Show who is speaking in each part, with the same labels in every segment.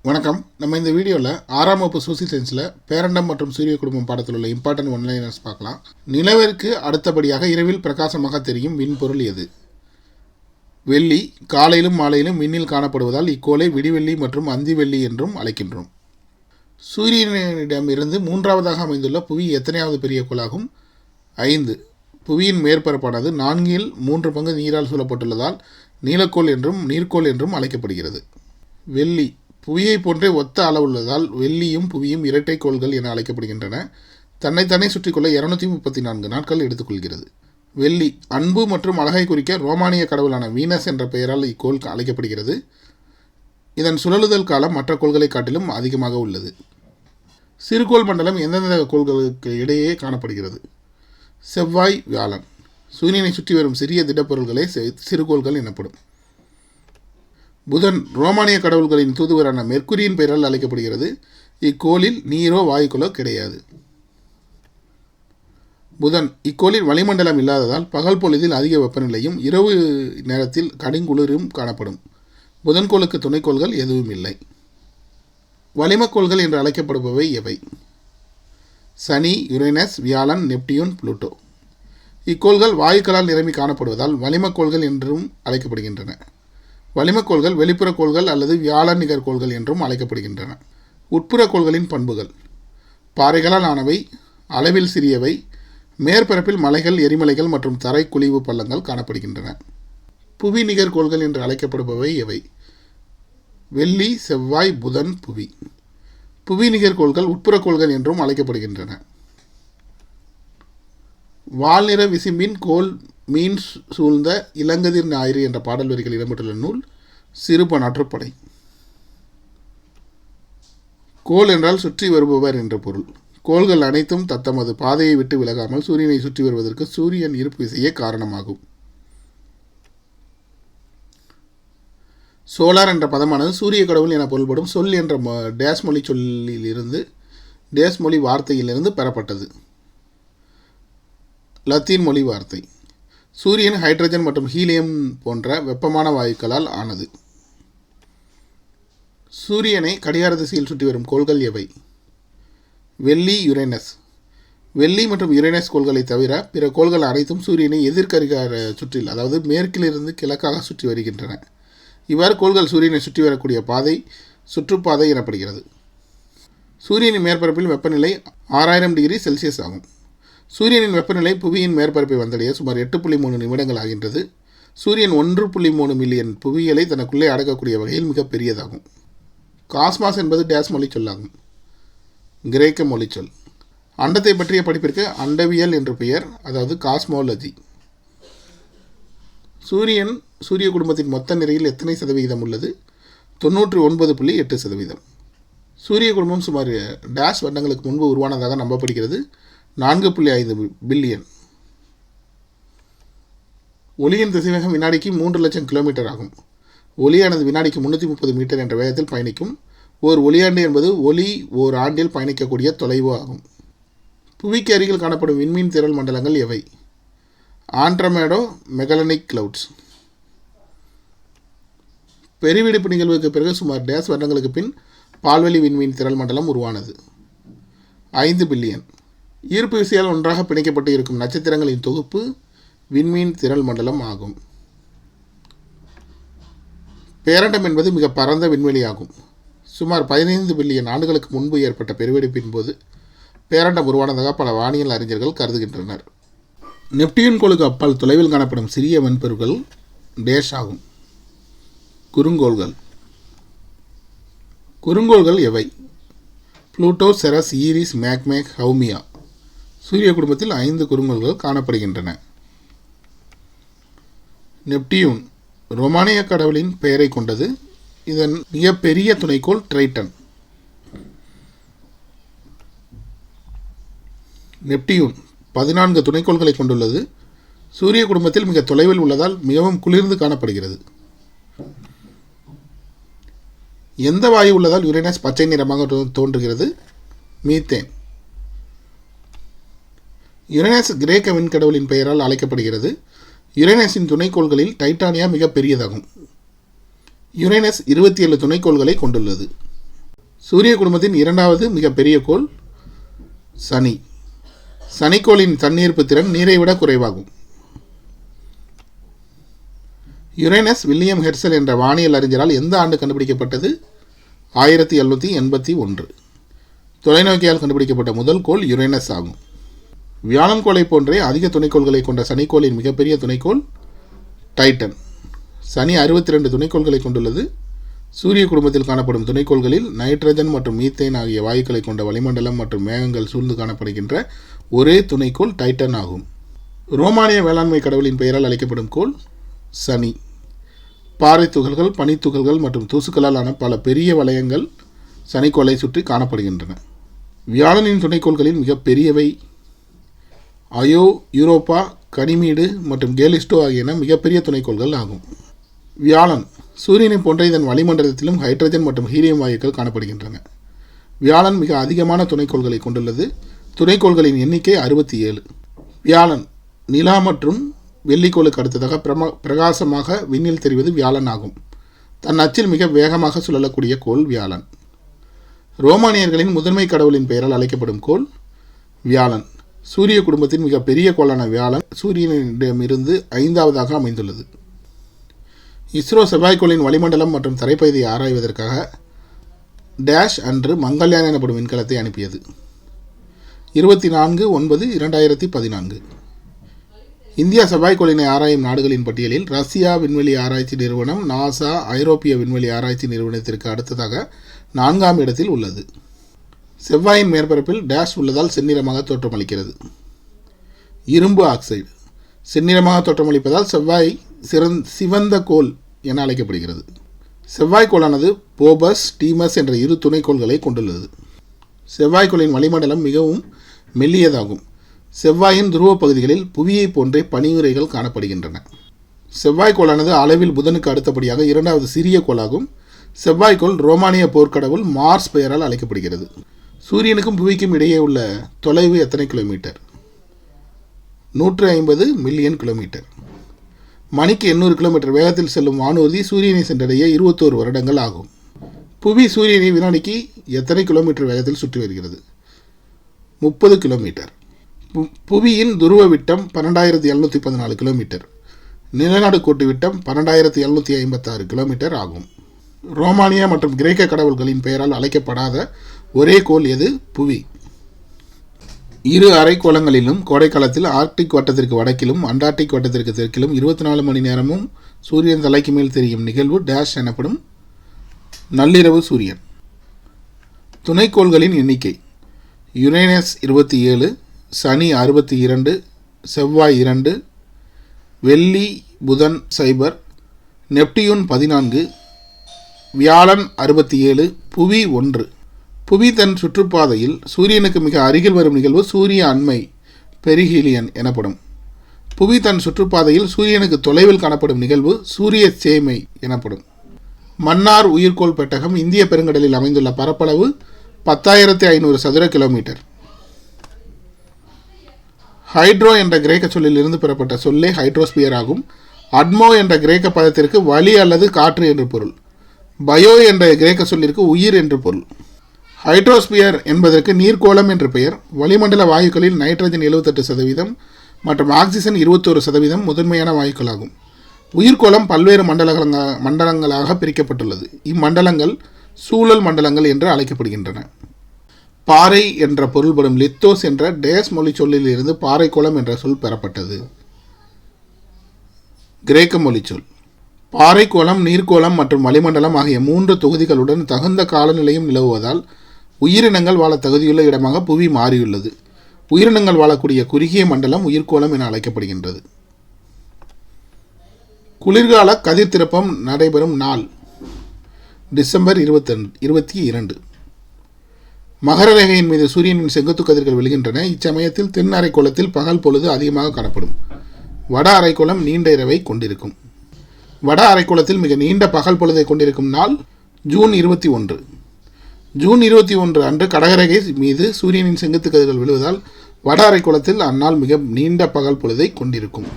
Speaker 1: வணக்கம். நம்ம இந்த வீடியோவில் 6ஆம் வகுப்பு சோசியல் சயின்ஸில் பேரண்டம் மற்றும் சூரிய குடும்பம் பாடத்தில் உள்ள இம்பார்ட்டன்ட் ஒன்லைனர்ஸ் பார்க்கலாம். நிலவிற்கு அடுத்தபடியாக இரவில் பிரகாசமாக தெரியும் விண்பொருள் எது? வெள்ளி. காலையிலும் மாலையிலும் விண்ணில் காணப்படுவதால் இக்கோளை விடிவெள்ளி மற்றும் அந்திவெள்ளி என்றும் அழைக்கின்றோம். சூரியனிடமிருந்து மூன்றாவதாக அமைந்துள்ள புவி எத்தனையாவது பெரிய கோளாகும்? 5. புவியின் மேற்பரப்பானது 4/3 நீரால் சூழப்பட்டுள்ளதால் நீலக்கோள் என்றும் நீர்க்கோள் என்றும் அழைக்கப்படுகிறது. வெள்ளி. புவியை போன்றே ஒத்த அளவுள்ளதால் வெள்ளியும் புவியும் இரட்டை கோள்கள் என அழைக்கப்படுகின்றன. தன்னைத்தானே சுற்றிக்கொள்ள 234 நாட்கள் எடுத்துக்கொள்கிறது. வெள்ளி. அன்பு மற்றும் அழகை குறிக்க ரோமானிய கடவுளான வீனஸ் என்ற பெயரால் இக்கோள் அழைக்கப்படுகிறது. இதன் சுழலுதல் காலம் மற்ற கோள்களை காட்டிலும் அதிகமாக உள்ளது. சிறுகோள் மண்டலம் எந்தெந்த கோள்களுக்கு இடையே காணப்படுகிறது? செவ்வாய், வியாழன். சூரியனை சுற்றி வரும் சிறிய திடப்பொருள்களே சிறுகோள்கள் எனப்படும். புதன். ரோமானிய கடவுள்களின் தூதுவரான மெர்க்குரியின் பெயரால் அழைக்கப்படுகிறது. இக்கோளில் நீரோ வாயுக்களோ கிடையாது. புதன். இக்கோளில் வளிமண்டலம் இல்லாததால் பகல் பொழுதில் அதிக வெப்பநிலையும் இரவு நேரத்தில் கடுங்குளிரும் காணப்படும். புதன்கோளுக்கு துணைக்கோள்கள் எதுவும் இல்லை. வளிமக்கோள்கள் என்று அழைக்கப்படுபவை எவை? சனி, யுரேனஸ், வியாழன், நெப்டியூன், புளூட்டோ. இக்கோள்கள் வாயுக்களால் நிரம்பி காணப்படுவதால் வளிமக்கோள்கள் என்றும் அழைக்கப்படுகின்றன. வளிமக்கோள்கள் வெளிப்புற கோள்கள் அல்லது வியாழன் நிகர் கோள்கள் என்றும் அழைக்கப்படுகின்றன. உட்புற கோள்களின் பண்புகள். பாறைகளால் ஆனவை, அளவில் சிறியவை, மேற்பரப்பில் மலைகள், எரிமலைகள் மற்றும் தரை குழிவு பள்ளங்கள் காணப்படுகின்றன. புவி நிகர் கோள்கள் என்று அழைக்கப்படுபவை எவை? வெள்ளி, செவ்வாய், புதன், புவி. புவி நிகர் கோள்கள் உட்புற கோள்கள் என்றும் அழைக்கப்படுகின்றன. வால்நிற விசும்பின் கோள் மீன் சூழ்ந்த இளங்கதிர் ஞாயிறு என்ற பாடல் வரிகள் இடம்பெற்றுள்ள நூல் சிறுபன் ஆற்றுப்படை. கோள் என்றால் சுற்றி வருபவர் என்ற பொருள். கோள்கள் அனைத்தும் தத்தமது பாதையை விட்டு விலகாமல் சூரியனை சுற்றி வருவதற்கு சூரியன் ஈர்ப்பு விசையே காரணமாகும். சோலார் என்ற பதமானது சூரிய கடவுள் என பொருள்படும் சொல் என்ற டேஸ் மொழி சொல்லிலிருந்து டேஸ் மொழி வார்த்தையிலிருந்து பெறப்பட்டது. லத்தீன் மொழி வார்த்தை. சூரியன் ஹைட்ரஜன் மற்றும் ஹீலியம் போன்ற வெப்பமான வாயுக்களால் ஆனது. சூரியனை கடிகார திசையில் சுற்றி வரும் கோள்கள் எவை? வெள்ளி, யுரேனஸ். வெள்ளி மற்றும் யுரேனஸ் கோள்களை தவிர பிற கோள்கள் அனைத்தும் சூரியனை எதிர்கடிகார சுற்றில், அதாவது மேற்கிலிருந்து கிழக்காக சுற்றி வருகின்றன. இவ்வாறு கோள்கள் சூரியனை சுற்றி வரக்கூடிய பாதை சுற்றுப்பாதை எனப்படுகிறது. சூரியனின் மேற்பரப்பில் வெப்பநிலை 6000 டிகிரி செல்சியஸ் ஆகும். சூரியனின் வெப்பநிலை புவியின் மேற்பரப்பை வந்தடைய சுமார் 8.3 நிமிடங்கள் ஆகின்றது. சூரியன் 1.3 மில்லியன் புவியியலை தனக்குள்ளே அடக்கக்கூடிய வகையில் மிகப் பெரியதாகும். காஸ்மாஸ் என்பது டேஸ் மொழி சொல்லாகும். கிரேக்க மொழிச்சொல். அண்டத்தை பற்றிய படிப்பிற்கு அண்டவியல் என்று பெயர், அதாவது காஸ்மோலஜி. சூரியன் சூரிய குடும்பத்தின் மொத்த நிறையில் எத்தனை சதவிகிதம் உள்ளது? 99.8%. சூரிய குடும்பம் சுமார் டேஷ் வருடங்களுக்கு முன்பு உருவானதாக நம்பப்படுகிறது. 4.5 பில்லியன். ஒளியின் திசைவேகம் வினாடிக்கு 3 லட்சம் கிலோமீட்டர் ஆகும். ஒளியானது வினாடிக்கு 330 மீட்டர் என்ற வேகத்தில் பயணிக்கும். ஓர் ஒளியாண்டு என்பது ஒளி ஓர் ஆண்டில் பயணிக்கக்கூடிய தொலைவு ஆகும். புவிக்கு அருகில் காணப்படும் விண்மீன் திரள் மண்டலங்கள் எவை? Andromeda, Magellanic clouds. பெருவெடிப்பு நிகழ்வுக்கு பிறகு சுமார் டேஸ் வருடங்களுக்கு பின் பால்வெளி விண்மீன் திரள் மண்டலம் உருவானது. 5 பில்லியன். ஈர்ப்பு விசையால் ஒன்றாக பிணைக்கப்பட்டு இருக்கும் நட்சத்திரங்களின் தொகுப்பு விண்மீன் திரள் மண்டலம் ஆகும். பேரண்டம் என்பது மிக பரந்த விண்வெளி ஆகும். சுமார் 15 பில்லியன் ஆண்டுகளுக்கு முன்பு ஏற்பட்ட பெருவெடிப்பின் போது பேரண்டம் உருவானதாக பல வானியல் அறிஞர்கள் கருதுகின்றனர். நெப்டியூன் கோளுக்கு அப்பால் தொலைவில் காணப்படும் சிறிய வெண்பொருட்கள் டேஷ் ஆகும். குறுங்கோள்கள். குறுங்கோள்கள் எவை? Pluto, Ceres, Eris, Makemake, Haumea. சூரிய குடும்பத்தில் 5 குறுங்கோள்கள் காணப்படுகின்றன. நெப்டியூன் ரோமானிய கடவுளின் பெயரை கொண்டது. இதன் மிகப்பெரிய துணைக்கோள் ட்ரைட்டன். நெப்டியூன் 14 துணைக்கோள்களை கொண்டுள்ளது. சூரிய குடும்பத்தில் மிக தொலைவில் உள்ளதால் மிகவும் குளிர்ந்து காணப்படுகிறது. எந்த வாயு உள்ளதால் யுரேனஸ் பச்சை நிறமாக தோன்றுகிறது? மீத்தேன். யுரேனஸ் கிரேக்க விண்கடவுளின் பெயரால் அழைக்கப்படுகிறது. யுரேனஸின் துணைக்கோள்களில் டைட்டானியா மிக பெரியதாகும். யுரேனஸ் 27 துணைக்கோள்களை கொண்டுள்ளது. சூரிய குடும்பத்தின் இரண்டாவது மிகப்பெரிய கோள் சனி. சனிக்கோளின் தன்னிருப்பு திறன் நீரை விட குறைவாகும். யுரேனஸ் வில்லியம் ஹெர்சல் என்ற வானியல் அறிஞரால் எந்த ஆண்டு கண்டுபிடிக்கப்பட்டது? 1781. தொலைநோக்கியால் கண்டுபிடிக்கப்பட்ட முதல் கோள் யுரேனஸ் ஆகும். வியாழன் கோளை போன்றே அதிக துணைக்கோள்களை கொண்ட சனிக்கோளின் மிகப்பெரிய துணைக்கோள் டைட்டன். சனி 62 துணைக்கோள்களை கொண்டுள்ளது. சூரிய குடும்பத்தில் காணப்படும் துணைக்கோள்களில் நைட்ரஜன் மற்றும் மீத்தேன் ஆகிய வாயுக்களை கொண்ட வளிமண்டலம் மற்றும் மேகங்கள் சூழ்ந்து காணப்படுகின்ற ஒரே துணைக்கோள் டைட்டன் ஆகும். ரோமானிய வேளாண்மை கடவுளின் பெயரால் அழைக்கப்படும் கோள் சனி. பாறை துகள்கள், பனித்துகள்கள் மற்றும் தூசுக்களால் ஆன பல பெரிய வளையங்கள் சனிக்கோளை சுற்றி காணப்படுகின்றன. வியாழனின் துணைக்கோள்களில் மிக பெரியவை அயோ, யூரோப்பா, கனிமீடு மற்றும் கேலிஸ்டோ ஆகியன மிகப்பெரிய துணைக்கோள்கள் ஆகும். வியாழன் சூரியனை போன்ற இதன் வளிமண்டலத்திலும் ஹைட்ரஜன் மற்றும் ஹீலியம் வாயுக்கள் காணப்படுகின்றன. வியாழன் மிக அதிகமான துணைக்கோள்களை கொண்டுள்ளது. துணைக்கோள்களின் எண்ணிக்கை 67. வியாழன் நிலா மற்றும் வெள்ளிக்கோளுக்கு அடுத்ததாக பிரகாசமாக விண்ணில் தெரிவது வியாழன் ஆகும். தன் அச்சில் மிக வேகமாக சுழலக்கூடிய கோள் வியாழன். ரோமானியர்களின் முதன்மை கடவுளின் பெயரால் அழைக்கப்படும் கோள் வியாழன். சூரிய குடும்பத்தின் மிக பெரிய கோளான வியாழன் சூரியனிடமிருந்து 5வதாக அமைந்துள்ளது. இஸ்ரோ செவ்வாய்க்கோளின் வளிமண்டலம் மற்றும் தரைப்பகுதியை ஆராய்வதற்காக டேஷ் அன்று மங்கள்யான் எனப்படும் விண்கலத்தை அனுப்பியது. 24/9/2014. இந்தியா செவ்வாய்க்கோளினை ஆராயும் நாடுகளின் பட்டியலில் ரஷ்யா விண்வெளி ஆராய்ச்சி நிறுவனம், நாசா, ஐரோப்பிய விண்வெளி ஆராய்ச்சி நிறுவனத்திற்கு அடுத்ததாக 4ஆம் இடத்தில் உள்ளது. செவ்வாயின் மேற்பரப்பில் டேஷ் உள்ளதால் செந்நிறமாக தோற்றமளிக்கிறது. இரும்பு ஆக்சைடு செந்நிறமாக தோற்றமளிப்பதால் செவ்வாய் சிவந்த கோள் என அழைக்கப்படுகிறது. செவ்வாய்க்கோளானது போபஸ், டீமஸ் என்ற 2 துணைக்கோள்களை கொண்டுள்ளது. செவ்வாய்க்கோளின் வளிமண்டலம் மிகவும் மெல்லியதாகும். செவ்வாயின் துருவ பகுதிகளில் புவியை போன்றே பனியுறைகள் காணப்படுகின்றன. செவ்வாய்க்கோளானது அளவில் புதனுக்கு அடுத்தபடியாக 2வது சிறிய கோளாகும். செவ்வாய்க்கோள் ரோமானிய போர்க்கடவுள் மார்ஸ் பெயரால் அழைக்கப்படுகிறது. சூரியனுக்கும் புவிக்கும் இடையே உள்ள தொலைவு எத்தனை கிலோமீட்டர்? 150 million kilometre. மணிக்கு 800 கிலோமீட்டர் வேகத்தில் செல்லும் வானூர்தி சூரியனை சென்றடைய 21 வருடங்கள் ஆகும். புவி சூரியனை வினாடிக்கு எத்தனை கிலோமீட்டர் வேகத்தில் சுற்றி வருகிறது? 30 கிலோமீட்டர். புவியின் துருவ விட்டம் 12714 கிலோமீட்டர். நிலநடுக்கோட்டு விட்டம் 12756 கிலோமீட்டர் ஆகும். ரோமானியா மற்றும் கிரேக்க கடவுள்களின் பெயரால் அழைக்கப்படாத ஒரே கோள் எது? புவி. 2 அரைக்கோளங்களிலும் கோடைக்காலத்தில் ஆர்க்டிக் வட்டத்திற்கு வடக்கிலும் அண்டார்டிக் வட்டத்திற்கு தெற்கிலும் 24 மணி நேரமும் சூரியன் தலைக்கு மேல் தெரியும் நிகழ்வு டேஷ் எனப்படும் நள்ளிரவு சூரியன். துணைக்கோள்களின் எண்ணிக்கை யுரேனஸ் 27, சனி 62, செவ்வாய் 2, வெள்ளி புதன் 0, நெப்டியூன் 14, வியாழன் 67, புவி 1. புவி தன் சுற்றுப்பாதையில் சூரியனுக்கு மிக அருகில் வரும் நிகழ்வு சூரிய அண்மை பெரிஹீலியன் எனப்படும். புவி தன் சுற்றுப்பாதையில் சூரியனுக்கு தொலைவில் காணப்படும் நிகழ்வு சூரிய சேமை எனப்படும். மன்னார் உயிர்கோள் பெட்டகம் இந்திய பெருங்கடலில் அமைந்துள்ள பரப்பளவு 10,500 சதுர கிலோமீட்டர். ஹைட்ரோ என்ற கிரேக்க சொல்லில் இருந்து பெறப்பட்ட சொல்லே ஹைட்ரோஸ்பியர் ஆகும். அட்மோ என்ற கிரேக்க பதத்திற்கு வளி அல்லது காற்று என்று பொருள். பயோ என்ற கிரேக்க சொல்லிற்கு உயிர் என்று பொருள். ஹைட்ரோஸ்பியர் என்பதற்கு நீர்க்கோளம் என்று பெயர். வளிமண்டல வாயுக்களில் நைட்ரஜன் 78% மற்றும் ஆக்சிஜன் 21% முதன்மையான வாயுக்களாகும். உயிர்க்கோளம் பல்வேறு மண்டலங்களாக பிரிக்கப்பட்டுள்ளது. இம்மண்டலங்கள் சூழல் மண்டலங்கள் என்று அழைக்கப்படுகின்றன. பாறை என்ற பொருள்படும் லித்தோஸ் என்ற டேஸ் மொழி சொல்லில் இருந்து பாறைக்கோளம் என்ற சொல் பெறப்பட்டது. கிரேக்க மொழி சொல். பாறைக்கோளம், நீர்க்கோளம் மற்றும் வளிமண்டலம் ஆகிய 3 தொகுதிகளுடன் தகுந்த காலநிலையும் நிலவுவதால் உயிரினங்கள் வாழ தகுதியுள்ள இடமாக புவி மாறியுள்ளது. உயிரினங்கள் வாழக்கூடிய குறுகிய மண்டலம் உயிர்க்கோளம் என அழைக்கப்படுகின்றது. குளிர்கால கதிர் திருப்பம் நடைபெறும் நாள் டிசம்பர் 22. மகர ரேகையின் மீது சூரியனின் செங்குத்து கதிர்கள் விழுகின்றன. இச்சமயத்தில் தென் அரைக்கோளத்தில் பகல் பொழுது அதிகமாக காணப்படும். வட அரைக்கோளம் நீண்ட இரவை கொண்டிருக்கும். வட அரைக்கோளத்தில் மிக நீண்ட பகல் பொழுதை கொண்டிருக்கும் நாள் ஜூன் 21. ஜூன் 21 அன்று கடகரேகை மீது சூரியனின் செங்குத்து கதிர்கள் விழுவதால் வட அரைக்கோளத்தில் அந்நாள் மிக நீண்ட பகல் பொழுதை கொண்டிருக்கும்.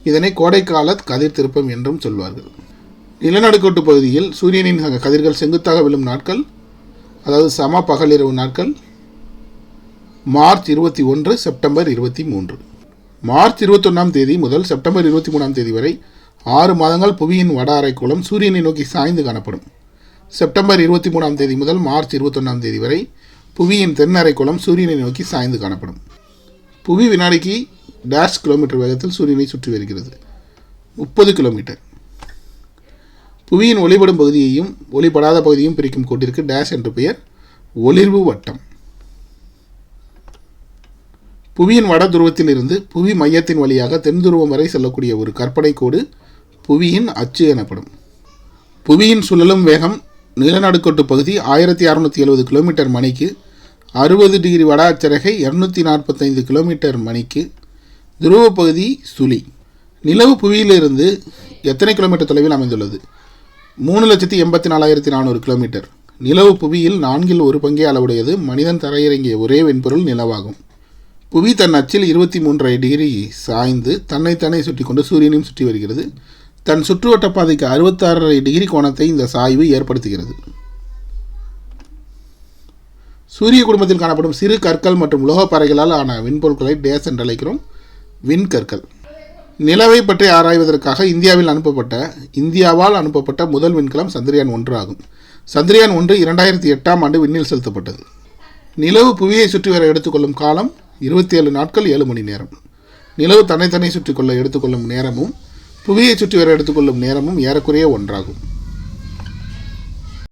Speaker 1: இதனை கோடைக்கால கதிர் திருப்பம் என்றும் சொல்வார்கள். நிலநடுக்கோட்டு பகுதியில் சூரியனின் கதிர்கள் செங்குத்தாக விழும் நாட்கள் அதாவது சம பகலிரவு நாட்கள் மார்ச் 21, செப்டம்பர் 23. மார்ச் 21ஆம் தேதி முதல் செப்டம்பர் 23ஆம் தேதி வரை 6 மாதங்கள் புவியின் வட அரைக்கோளம் சூரியனை நோக்கி சாய்ந்து காணப்படும். செப்டம்பர் 23ஆம் தேதி முதல் மார்ச் 21ஆம் தேதி வரை புவியின் தென் அரைக்கோளம் சூரியனை நோக்கி சாய்ந்து காணப்படும். புவி வினாடிக்கு டேஷ் கிலோமீட்டர் வேகத்தில் சூரியனை சுற்றி வருகிறது, 30 கிலோமீட்டர். புவியின் ஒளிபடும் பகுதியையும் ஒளிபடாத பகுதியையும் பிரிக்கும் கோட்டிற்கு டேஷ் என்று பெயர், ஒளிர்வு வட்டம். புவியின் வட துருவத்தில் இருந்து புவி மையத்தின் வழியாக தென் துருவம் வரை செல்லக்கூடிய ஒரு கற்பனை கோடு புவியின் அச்சு எனப்படும். புவியின் சுழலும் வேகம் நிலநடுக்கோட்டு பகுதி 1670 கிலோமீட்டர் மணிக்கு, 60 டிகிரி வட அச்சரேகை 245 கிலோமீட்டர் மணிக்கு, துருவ பகுதி சுழி. நிலவு புவியிலிருந்து எத்தனை கிலோமீட்டர் தொலைவில் அமைந்துள்ளது? 3,84,400 கிலோமீட்டர். நிலவு புவியில் 1/4 பங்கே அளவுடையது. மனிதன் தரையிறங்கிய ஒரே வெண்பொருள் நிலவாகும். புவி தன் அச்சில் 23.5 டிகிரி சாய்ந்து தன்னைத்தானே சுற்றி கொண்டு சூரியனையும் சுற்றி வருகிறது. தன் சுற்றுவட்ட பாதைக்கு 66.5 டிகிரி கோணத்தை இந்த சாய்வு ஏற்படுத்துகிறது. சூரிய குடும்பத்தில் காணப்படும் சிறு கற்கள் மற்றும் உலோகப்பாறைகளால் ஆன விண்பொருட்களை டேஸ் என்று அழைக்கிறோம், விண்கற்கள். நிலவை பற்றி ஆராய்வதற்காக இந்தியாவால் அனுப்பப்பட்ட முதல் விண்கலம் சந்திரயான் 1 ஆகும். சந்திரயான் 1 2008ஆம் ஆண்டு விண்ணில் செலுத்தப்பட்டது. நிலவு புவியை சுற்றி வர எடுத்துக்கொள்ளும் காலம் 27 நாட்கள் 7 மணி நேரம். நிலவு தன்னைத்தானே சுற்றி கொள்ள எடுத்துக்கொள்ளும் நேரமும் புவியை சுற்றி வர எடுத்துக்கொள்ளும் நேரமும் ஏறக்குறைய ஒன்றாகும்.